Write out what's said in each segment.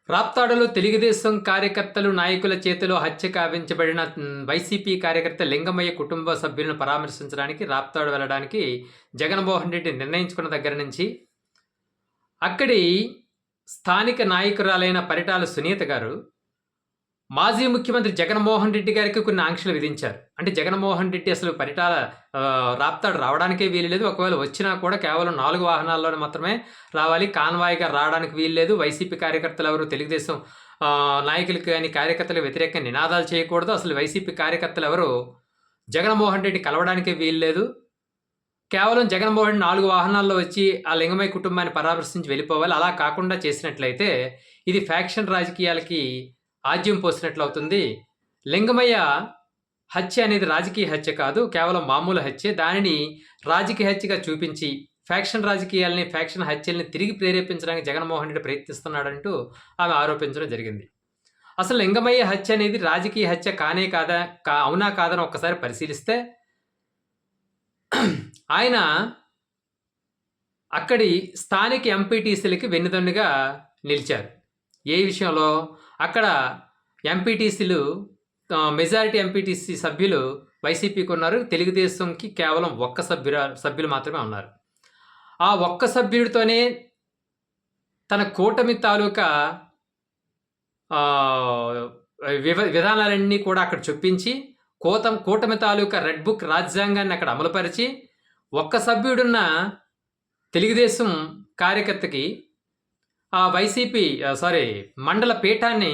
రాప్తాడులో తెలుగుదేశం కార్యకర్తలు, నాయకుల చేతిలో హత్య గావించబడిన వైసీపీ కార్యకర్త లింగమయ్య కుటుంబ సభ్యులను పరామర్శించడానికి రాప్తాడు వెళ్ళడానికి జగన్మోహన్ రెడ్డి నిర్ణయించుకున్న దగ్గర నుంచి అక్కడి స్థానిక నాయకురాలైన పరిటాల సునీత గారు మాజీ ముఖ్యమంత్రి జగన్మోహన్ రెడ్డి గారికి కొన్ని ఆంక్షలు విధించారు. అంటే జగన్మోహన్ రెడ్డి అసలు పరిటాల రాప్తాడు రావడానికే వీలు లేదు. ఒకవేళ వచ్చినా కూడా కేవలం 4 వాహనాల్లోనే మాత్రమే రావాలి. కాన్వాయ్‌గా రావడానికి వీలు లేదు. వైసీపీ కార్యకర్తలు ఎవరు తెలుగుదేశం నాయకులకి గాని, కార్యకర్తలకు వ్యతిరేకంగా నినాదాలు చేయకూడదు. అసలు వైసీపీ కార్యకర్తలు ఎవరు జగన్మోహన్ రెడ్డి కలవడానికే వీలు లేదు. కేవలం జగన్మోహన్ 4 వాహనాల్లో వచ్చి ఆ లింగమయ్య కుటుంబాన్ని పరామర్శించి వెళ్ళిపోవాలి. అలా కాకుండా చేసినట్లయితే ఇది ఫ్యాక్షన్ రాజకీయాలకి ఆజ్యం పోసినట్లు అవుతుంది. లింగమయ్య హత్య అనేది రాజకీయ హత్య కాదు, కేవలం మామూలు హత్యే. దానిని రాజకీయ హత్యగా చూపించి ఫ్యాక్షన్ రాజకీయాల్ని, ఫ్యాక్షన్ హత్యల్ని తిరిగి ప్రేరేపించడానికి జగన్మోహన్ రెడ్డి ప్రయత్నిస్తున్నాడంటూ ఆమె ఆరోపించడం జరిగింది. అసలు లింగమయ్య హత్య అనేది రాజకీయ హత్య కానే కాదా, అవునా కాదని ఒక్కసారి పరిశీలిస్తే ఆయన అక్కడి స్థానిక ఎంపీటీసీలకి వెన్నుదన్నుగా నిలిచారు. ఏ విషయంలో? అక్కడ ఎంపీటీసీలు మెజారిటీ ఎంపీటీసీ సభ్యులు వైసీపీకి ఉన్నారు. తెలుగుదేశంకి కేవలం ఒక్క సభ్యులు మాత్రమే ఉన్నారు. ఆ ఒక్క సభ్యుడితోనే తన కూటమి తాలూకా విధానాలన్నీ కూడా అక్కడ చొప్పించి కూటమి తాలూకా రెడ్ బుక్ రాజ్యాంగాన్ని అక్కడ అమలుపరిచి ఒక్క సభ్యుడున్న తెలుగుదేశం కార్యకర్తకి ఆ వైసీపీ మండల పీఠాన్ని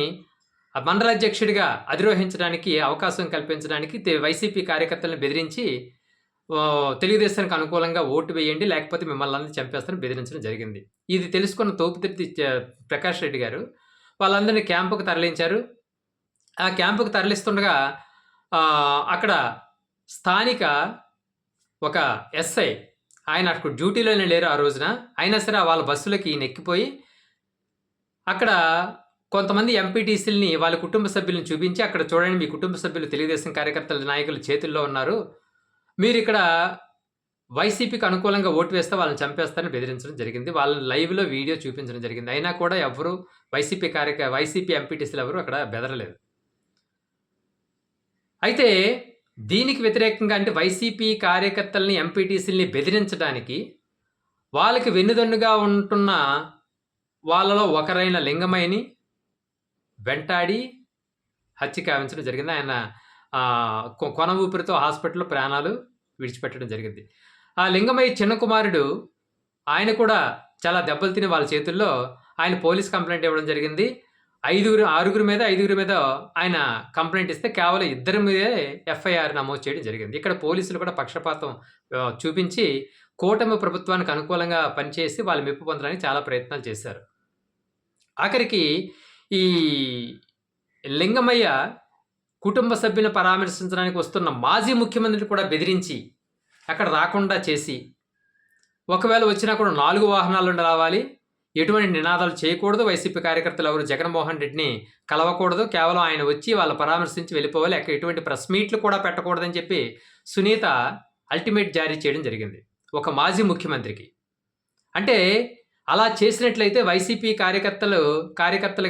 మండల అధ్యక్షుడిగా అధిరోహించడానికి అవకాశం కల్పించడానికి వైసీపీ కార్యకర్తలను బెదిరించి తెలుగుదేశానికి అనుకూలంగా ఓటు వేయండి, లేకపోతే మిమ్మల్ని అందరినీ చంపేస్తారని బెదిరించడం జరిగింది. ఇది తెలుసుకున్న తోపుతిర్తి ప్రకాష్ రెడ్డి గారు వాళ్ళందరినీ క్యాంపుకు తరలించారు. ఆ క్యాంపుకు తరలిస్తుండగా అక్కడ స్థానిక ఒక ఎస్ఐ, ఆయన అక్కడ డ్యూటీలోనే లేరు ఆ రోజున, అయినా సరే వాళ్ళ బస్సులకి ఈయన ఎక్కిపోయి అక్కడ కొంతమంది ఎంపీటీసీలని వాళ్ళ కుటుంబ సభ్యులను చూపించి, అక్కడ చూడండి మీ కుటుంబ సభ్యులు తెలుగుదేశం కార్యకర్తల నాయకుల చేతుల్లో ఉన్నారు, మీరు ఇక్కడ వైసీపీకి అనుకూలంగా ఓటు వేస్తే వాళ్ళని చంపేస్తారని బెదిరించడం జరిగింది. వాళ్ళని లైవ్లో వీడియో చూపించడం జరిగింది. అయినా కూడా ఎవరు వైసీపీ ఎంపీటీసీలు ఎవరు అక్కడ బెదరలేదు. అయితే దీనికి వ్యతిరేకంగా, అంటే వైసీపీ కార్యకర్తల్ని ఎంపీటీసీలని బెదిరించడానికి వాళ్ళకి వెన్నుదన్నుగా ఉంటున్న వాళ్ళలో ఒకరైన లింగమయ్యని వెంటాడి హత్య గావించడం జరిగింది. ఆయన కొన ఊపిరితో హాస్పిటల్లో ప్రాణాలు విడిచిపెట్టడం జరిగింది. ఆ లింగమయ్య చిన్న కుమారుడు, ఆయన కూడా చాలా దెబ్బలు తిని వాళ్ళ చేతుల్లో ఆయన పోలీస్ కంప్లైంట్ ఇవ్వడం జరిగింది. 6గురి మీద ఆయన కంప్లైంట్ ఇస్తే కేవలం 2 మీదే ఎఫ్ఐఆర్ నమోదు చేయడం జరిగింది. ఇక్కడ పోలీసులు కూడా పక్షపాతం చూపించి కూటమి ప్రభుత్వానికి అనుకూలంగా పనిచేసి వాళ్ళు మెప్పు పొందడానికి చాలా ప్రయత్నాలు చేశారు. ఆఖరికి ఈ లింగమయ్య కుటుంబ సభ్యులను పరామర్శించడానికి వస్తున్న మాజీ ముఖ్యమంత్రిని కూడా బెదిరించి అక్కడ రాకుండా చేసి, ఒకవేళ వచ్చినా కూడా 4 వాహనాలు రావాలి, ఎటువంటి నినాదాలు చేయకూడదు, వైసీపీ కార్యకర్తలు ఎవరు జగన్మోహన్ రెడ్డిని కలవకూడదు, కేవలం ఆయన వచ్చి వాళ్ళ పరామర్శించి వెళ్ళిపోవాలి, అక్కడ ఎటువంటి ప్రెస్ మీట్లు కూడా పెట్టకూడదని చెప్పి సునీత అల్టిమేట్ జారీ చేయడం జరిగింది ఒక మాజీ ముఖ్యమంత్రికి. అంటే అలా చేసినట్లయితే వైసీపీ కార్యకర్తలు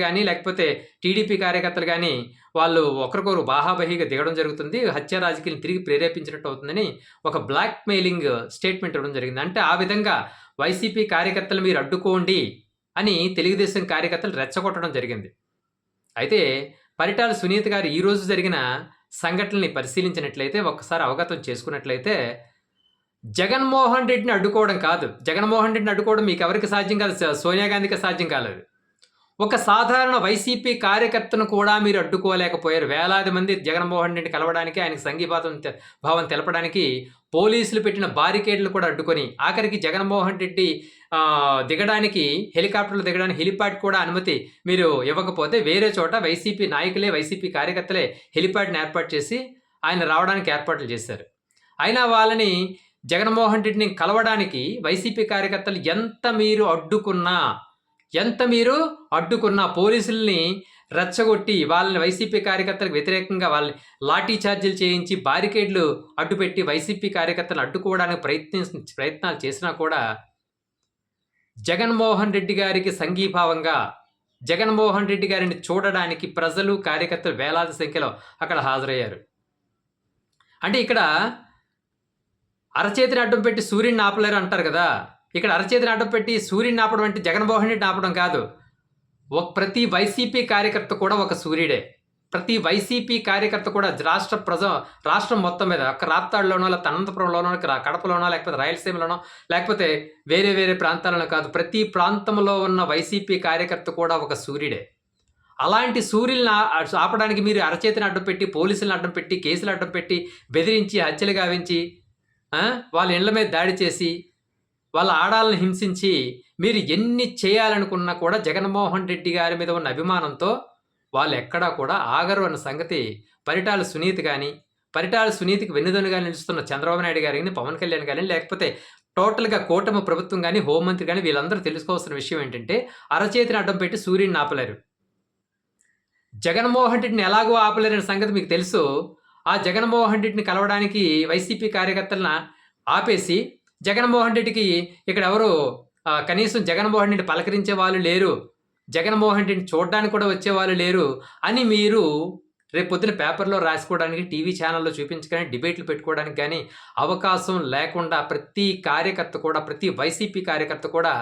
కానీ, లేకపోతే టీడీపీ కార్యకర్తలు కానీ వాళ్ళు ఒకరికొకరు బాహాబహీగా దిగడం జరుగుతుంది, హత్య రాజకీయాలను తిరిగి ప్రేరేపించినట్టు అవుతుందని ఒక బ్లాక్ మెయిలింగ్ స్టేట్మెంట్ ఇవ్వడం జరిగింది. అంటే ఆ విధంగా వైసీపీ కార్యకర్తలు మీరు అడ్డుకోండి అని తెలుగుదేశం కార్యకర్తలు రెచ్చగొట్టడం జరిగింది. అయితే పరిటాల సునీత గారు ఈరోజు జరిగిన సంఘటనల్ని పరిశీలించినట్లయితే, ఒక్కసారి అవగతం చేసుకున్నట్లయితే, జగన్మోహన్ రెడ్డిని అడ్డుకోవడం కాదు, జగన్మోహన్ రెడ్డిని అడ్డుకోవడం మీకు ఎవరికి సాధ్యం కాదు, సోనియా గాంధీకి సాధ్యం కాలేదు. ఒక సాధారణ వైసీపీ కార్యకర్తను కూడా మీరు అడ్డుకోలేకపోయారు. వేలాది మంది జగన్మోహన్ రెడ్డి కలవడానికి, ఆయనకు భావం తెలపడానికి పోలీసులు పెట్టిన బారికేడ్లు కూడా అడ్డుకొని, ఆఖరికి జగన్మోహన్ రెడ్డి దిగడానికి, హెలికాప్టర్లు దిగడానికి హెలిప్యాడ్ కూడా అనుమతి మీరు ఇవ్వకపోతే వేరే చోట వైసీపీ నాయకులే, వైసీపీ కార్యకర్తలే హెలిప్యాడ్ని ఏర్పాటు చేసి ఆయన రావడానికి ఏర్పాట్లు చేశారు. అయినా వాళ్ళని జగన్మోహన్ రెడ్డిని కలవడానికి వైసీపీ కార్యకర్తలు ఎంత మీరు అడ్డుకున్నా పోలీసుల్ని రెచ్చగొట్టి వాళ్ళని వైసీపీ కార్యకర్తలకు వ్యతిరేకంగా వాళ్ళని లాఠీ చార్జీలు చేయించి బారికేడ్లు అడ్డుపెట్టి వైసీపీ కార్యకర్తలను అడ్డుకోవడానికి ప్రయత్నాలు చేసినా కూడా జగన్మోహన్ రెడ్డి గారికి సంఘీభావంగా జగన్మోహన్ రెడ్డి గారిని చూడడానికి ప్రజలు, కార్యకర్తలు వేలాది సంఖ్యలో అక్కడ హాజరయ్యారు. అంటే ఇక్కడ అరచేతిని అడ్డం పెట్టి సూర్యుడిని ఆపలేరు అంటారు కదా. ఇక్కడ అరచేతిని అడ్డం పెట్టి సూర్యుడిని ఆపడం అంటే జగన్మోహన్ రెడ్డిని ఆపడం కాదు. ప్రతి వైసీపీ కార్యకర్త కూడా ఒక సూర్యుడే. ప్రతి వైసీపీ కార్యకర్త కూడా రాష్ట్రం మొత్తం మీద ఒక రాప్తాడులోనో, లేకపోతే అనంతపురంలోనో, కడపలోనో, లేకపోతే రాయలసీమలోనో, లేకపోతే వేరే వేరే ప్రాంతాలలో కాదు, ప్రతి ప్రాంతంలో ఉన్న వైసీపీ కార్యకర్త కూడా ఒక సూర్యుడే. అలాంటి సూర్యుల్ని ఆపడానికి మీరు అరచేతిని అడ్డం పెట్టి, పోలీసులను అడ్డం పెట్టి, కేసులు అడ్డం పెట్టి, బెదిరించి, హత్యలు గావించి, వాళ్ళ ఇళ్ల మీద దాడి చేసి, వాళ్ళ ఆడాలను హింసించి, మీరు ఎన్ని చేయాలనుకున్నా కూడా జగన్మోహన్ రెడ్డి గారి మీద ఉన్న అభిమానంతో వాళ్ళు ఎక్కడా కూడా ఆగరు అన్న సంగతి పరిటాల సునీత కానీ, పరిటాల సునీతికి వెన్నుదన్నుగా నిలుస్తున్న చంద్రబాబు నాయుడు గారిని, పవన్ కళ్యాణ్ కానీ, లేకపోతే టోటల్గా కూటమి ప్రభుత్వం కానీ, హోంమంత్రి కానీ వీళ్ళందరూ తెలుసుకోవాల్సిన విషయం ఏంటంటే అరచేతిని అడ్డం పెట్టి సూర్యుడిని ఆపలేరు. జగన్మోహన్ రెడ్డిని ఎలాగో ఆపలేరనే సంగతి మీకు తెలుసు. ఆ జగన్మోహన్ రెడ్డిని కలవడానికి వైసీపీ కార్యకర్తలను ఆపేసి, జగన్మోహన్ రెడ్డికి ఇక్కడ ఎవరు కనీసం జగన్మోహన్ రెడ్డి పలకరించే వాళ్ళు లేరు, జగన్మోహన్ రెడ్డిని చూడడానికి కూడా వచ్చేవాళ్ళు లేరు అని మీరు రేపు పొద్దున పేపర్లో రాసుకోవడానికి, టీవీ ఛానల్లో చూపించడానికి, డిబేట్లు పెట్టుకోవడానికి కానీ అవకాశం లేకుండా ప్రతి కార్యకర్త కూడా, ప్రతి వైసీపీ కార్యకర్త కూడా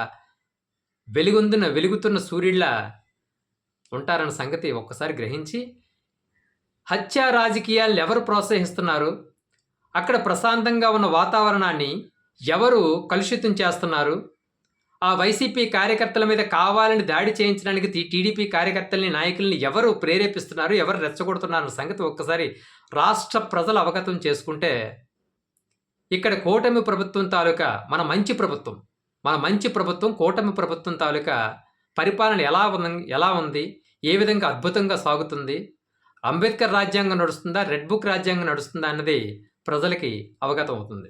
వెలుగుతున్న సూర్యుడిలా ఉంటారన్న సంగతి ఒక్కసారి గ్రహించి, హత్యా రాజకీయాలను ఎవరు ప్రోత్సహిస్తున్నారు, అక్కడ ప్రశాంతంగా ఉన్న వాతావరణాన్ని ఎవరు కలుషితం చేస్తున్నారు, ఆ వైసీపీ కార్యకర్తల మీద కావాలని దాడి చేయించడానికి టీడీపీ కార్యకర్తల్ని, నాయకుల్ని ఎవరు ప్రేరేపిస్తున్నారు, ఎవరు రెచ్చగొడుతున్నారు సంగతి ఒక్కసారి రాష్ట్ర ప్రజలు అవగతం చేసుకుంటే, ఇక్కడ కూటమి ప్రభుత్వం తాలూకా మన మంచి ప్రభుత్వం కూటమి ప్రభుత్వం తాలూకా పరిపాలన ఎలా ఉంది, ఏ విధంగా అద్భుతంగా సాగుతుంది, అంబేద్కర్ రాజ్యాంగం నడుస్తుందా, రెడ్ బుక్ రాజ్యాంగం నడుస్తుందా అన్నది ప్రజలకి అవగతం అవుతుంది.